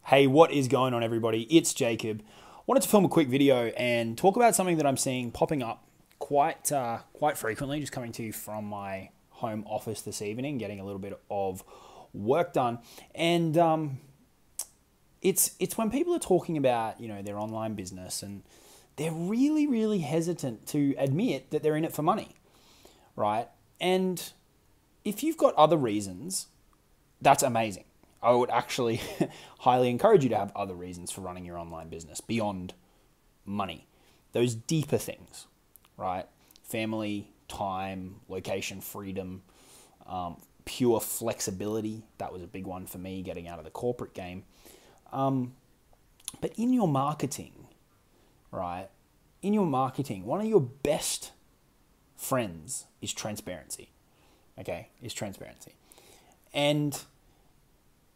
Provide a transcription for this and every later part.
Hey, what is going on, everybody? It's Jacob. Wanted to film a quick video and talk about something that I'm seeing popping up quite frequently, just coming to you from my home office this evening, getting a little bit of work done. And it's when people are talking about, their online business, and they're really hesitant to admit that they're in it for money, right? And if you've got other reasons, that's amazing. I would actually highly encourage you to have other reasons for running your online business beyond money. Those deeper things, right? Family, time, location, freedom, pure flexibility. That was a big one for me, getting out of the corporate game. But in your marketing, right? In your marketing, one of your best friends is transparency. Okay? Is transparency. And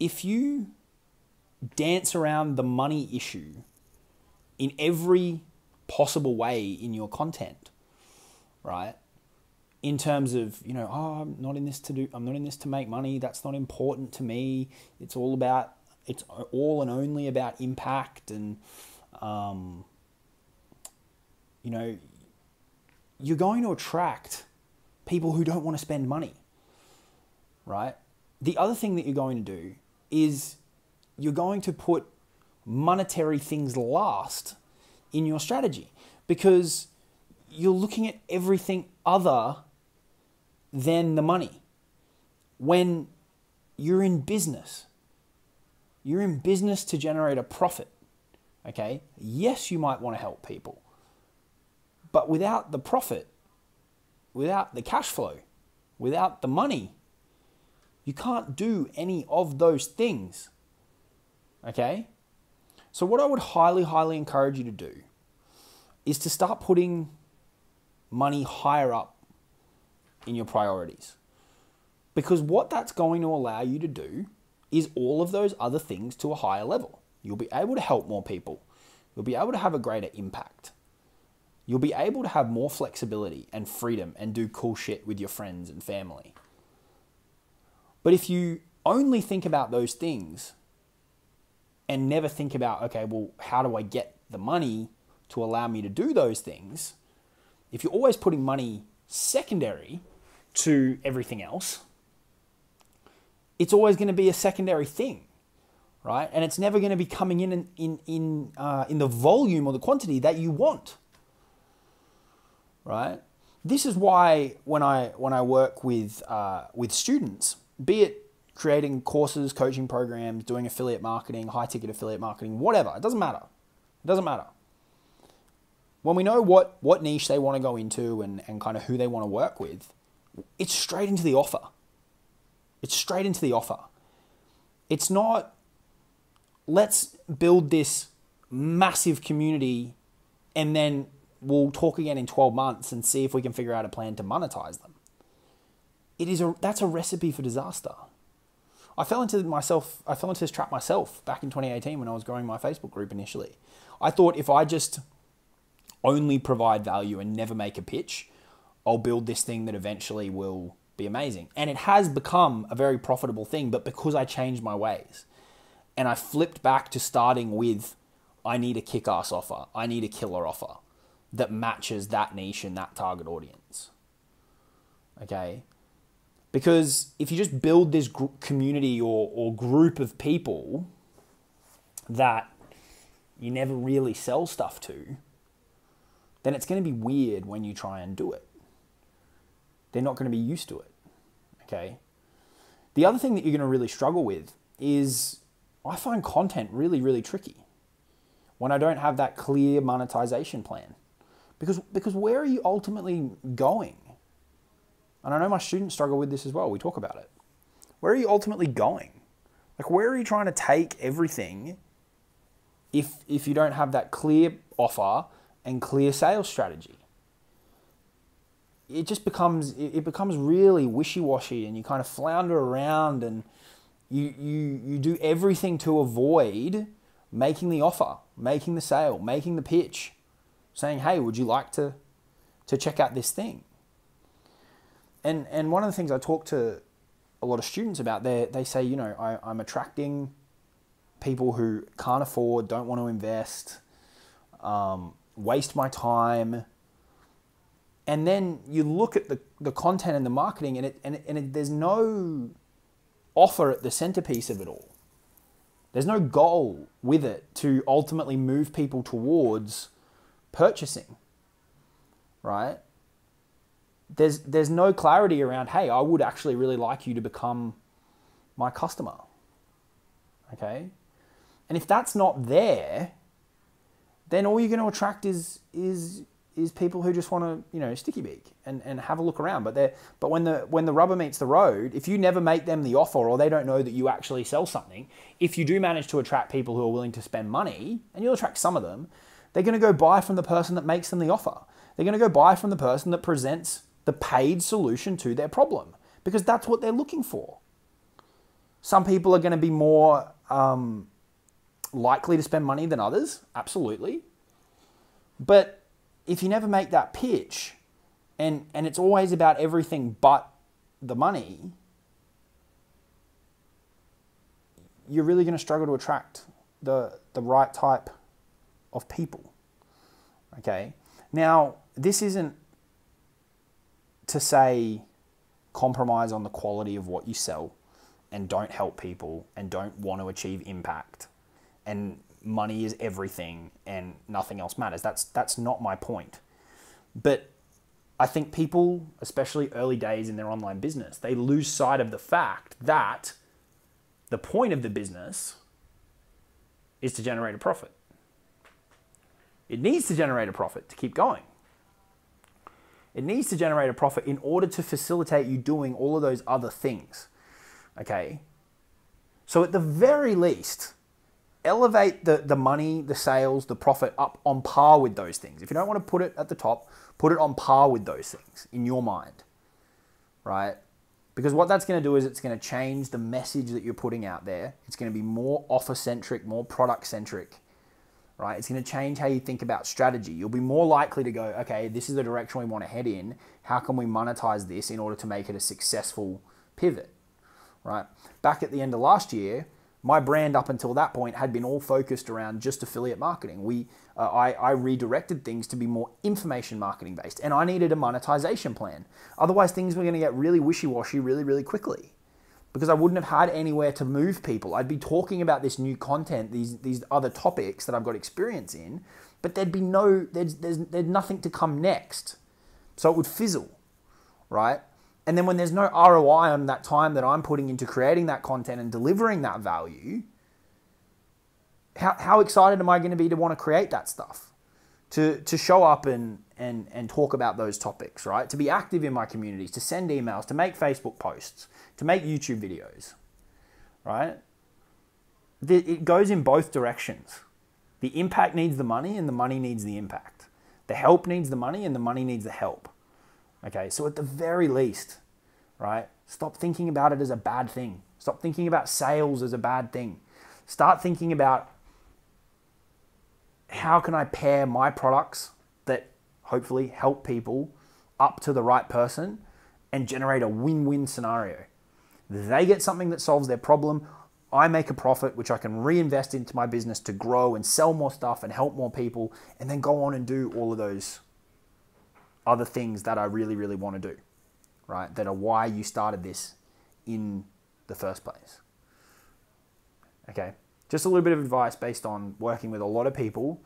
if you dance around the money issue in every possible way in your content, right? In terms of, I'm not in this to make money. That's not important to me. It's all and only about impact. And, you're going to attract people who don't want to spend money, right? The other thing that you're going to do is you're going to put monetary things last in your strategy, because you're looking at everything other than the money. When you're in business to generate a profit, okay? Yes, you might want to help people, but without the profit, without the cash flow, without the money, you can't do any of those things, okay? So what I would highly encourage you to do is to start putting money higher up in your priorities. Because what that's going to allow you to do is all of those other things to a higher level. You'll be able to help more people. You'll be able to have a greater impact. You'll be able to have more flexibility and freedom and do cool shit with your friends and family. But if you only think about those things and never think about, okay, well, how do I get the money to allow me to do those things? If you're always putting money secondary to everything else, it's always going to be a secondary thing, right? And it's never going to be coming in the volume or the quantity that you want, right? This is why when I work with students, be it creating courses, coaching programs, doing affiliate marketing, high-ticket affiliate marketing, whatever. It doesn't matter. It doesn't matter. When we know what niche they want to go into and kind of who they want to work with, it's straight into the offer. It's straight into the offer. It's not, let's build this massive community and then we'll talk again in 12 months and see if we can figure out a plan to monetize them. That's a recipe for disaster. I fell into this trap myself back in 2018 when I was growing my Facebook group initially. I thought if I just only provide value and never make a pitch, I'll build this thing that eventually will be amazing. And it has become a very profitable thing, but because I changed my ways and I flipped back to starting with, I need a kick-ass offer. I need a killer offer that matches that niche and that target audience. Okay? Because if you just build this community or group of people that you never really sell stuff to, then it's going to be weird when you try and do it. They're not going to be used to it, okay? The other thing that you're going to really struggle with is I find content really tricky when I don't have that clear monetization plan. Because where are you ultimately going? And I know my students struggle with this as well. We talk about it. Where are you ultimately going? Like, where are you trying to take everything if you don't have that clear offer and clear sales strategy? It becomes really wishy-washy, and you kind of flounder around, and you do everything to avoid making the offer, making the sale, making the pitch, saying, hey, would you like to check out this thing? And one of the things I talk to a lot of students about, they say, I'm attracting people who can't afford, don't want to invest, waste my time. And then you look at the content and the marketing, and there's no offer at the centerpiece of it all. There's no goal with it to ultimately move people towards purchasing, right? There's no clarity around, hey, I would actually really like you to become my customer, okay? And if that's not there, then all you're going to attract is people who just want to, sticky beak and have a look around. But when the rubber meets the road, if you never make them the offer, or they don't know that you actually sell something, if you do manage to attract people who are willing to spend money, and you'll attract some of them, they're going to go buy from the person that makes them the offer. They're going to go buy from the person that presents the paid solution to their problem, because that's what they're looking for. Some people are going to be more likely to spend money than others, absolutely. But if you never make that pitch, and it's always about everything but the money, you're really going to struggle to attract the right type of people. Okay? Now, this isn't to say compromise on the quality of what you sell and don't help people and don't want to achieve impact and money is everything and nothing else matters. That's not my point. But I think people, especially early days in their online business, they lose sight of the fact that the point of the business is to generate a profit. It needs to generate a profit to keep going. It needs to generate a profit in order to facilitate you doing all of those other things. Okay? So at the very least, elevate the money, the sales, the profit up on par with those things. If you don't want to put it at the top, put it on par with those things in your mind, right? Because what that's going to do is it's going to change the message that you're putting out there. It's going to be more offer-centric, more product-centric, right? It's going to change how you think about strategy. You'll be more likely to go, okay, this is the direction we want to head in. How can we monetize this in order to make it a successful pivot, right? Back at the end of last year, my brand up until that point had been all focused around just affiliate marketing. I redirected things to be more information marketing based, and I needed a monetization plan. Otherwise, things were going to get really wishy-washy really, really quickly because I wouldn't have had anywhere to move people. I'd be talking about this new content, these other topics that I've got experience in, but there's nothing to come next. So it would fizzle, right? And then when there's no ROI on that time that I'm putting into creating that content and delivering that value, how excited am I going to be to want to create that stuff? To show up and talk about those topics, right? To be active in my communities, to send emails, to make Facebook posts, to make YouTube videos, right? It goes in both directions. The impact needs the money and the money needs the impact. The help needs the money and the money needs the help. Okay, so at the very least, right, stop thinking about it as a bad thing. Stop thinking about sales as a bad thing. Start thinking about how can I pair my products that hopefully help people up to the right person and generate a win-win scenario. They get something that solves their problem. I make a profit, which I can reinvest into my business to grow and sell more stuff and help more people, and then go on and do all of those other things that I really, really want to do, right? That are why you started this in the first place. Okay, just a little bit of advice based on working with a lot of people.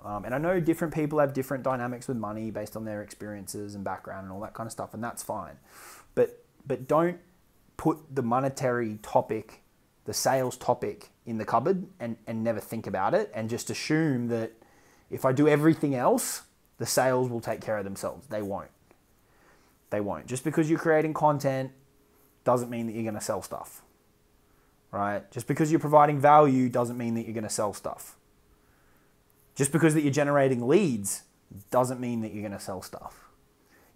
And I know different people have different dynamics with money based on their experiences and background and all that kind of stuff, and that's fine. But don't put the monetary topic, the sales topic in the cupboard and never think about it and just assume that if I do everything else, the sales will take care of themselves. They won't. They won't. Just because you're creating content doesn't mean that you're going to sell stuff, right? Just because you're providing value doesn't mean that you're going to sell stuff. Just because that you're generating leads doesn't mean that you're going to sell stuff.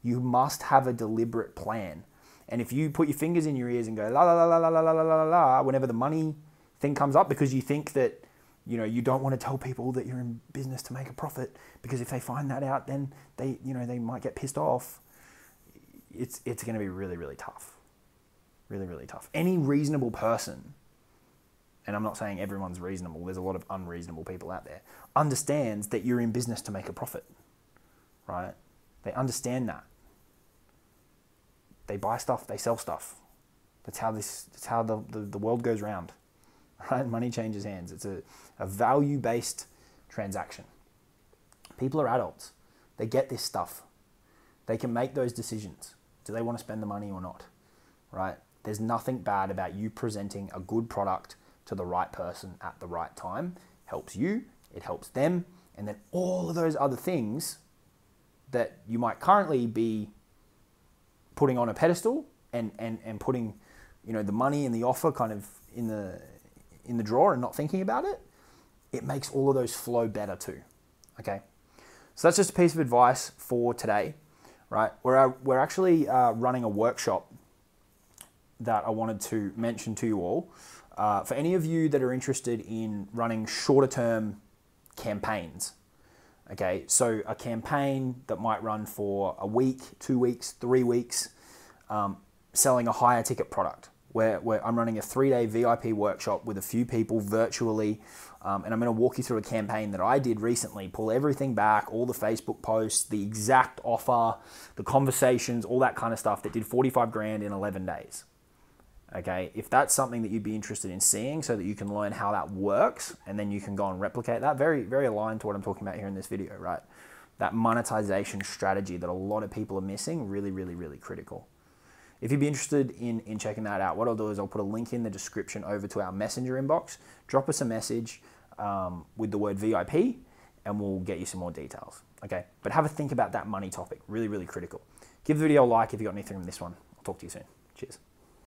You must have a deliberate plan. And if you put your fingers in your ears and go la la la la la la la la la whenever the money thing comes up because you think that you don't want to tell people that you're in business to make a profit because if they find that out, then they might get pissed off. It's going to be really, really tough. Really, really tough. Any reasonable person and I'm not saying everyone's reasonable, there's a lot of unreasonable people out there, understands that you're in business to make a profit, right? They understand that. They buy stuff, they sell stuff. That's how the world goes round, right? Money changes hands. It's a value-based transaction. People are adults. They get this stuff. They can make those decisions. Do they want to spend the money or not, right? There's nothing bad about you presenting a good product to the right person at the right time. Helps you, it helps them, and then all of those other things that you might currently be putting on a pedestal and putting, you know, the money and the offer kind of in the drawer and not thinking about it, it makes all of those flow better too. Okay, so that's just a piece of advice for today, right? We're actually running a workshop that I wanted to mention to you all. For any of you that are interested in running shorter term campaigns, okay, so a campaign that might run for a week, 2 weeks, 3 weeks, selling a higher ticket product, where I'm running a 3-day VIP workshop with a few people virtually, and I'm going to walk you through a campaign that I did recently, pull everything back, all the Facebook posts, the exact offer, the conversations, all that kind of stuff that did 45 grand in 11 days. Okay, if that's something that you'd be interested in seeing so that you can learn how that works and then you can go and replicate that, very, very aligned to what I'm talking about here in this video, right? That monetization strategy that a lot of people are missing, really, really, really critical. If you'd be interested in checking that out, what I'll do is I'll put a link in the description over to our messenger inbox. Drop us a message with the word VIP and we'll get you some more details, okay? But have a think about that money topic, really, really critical. Give the video a like if you got anything from this one. I'll talk to you soon. Cheers.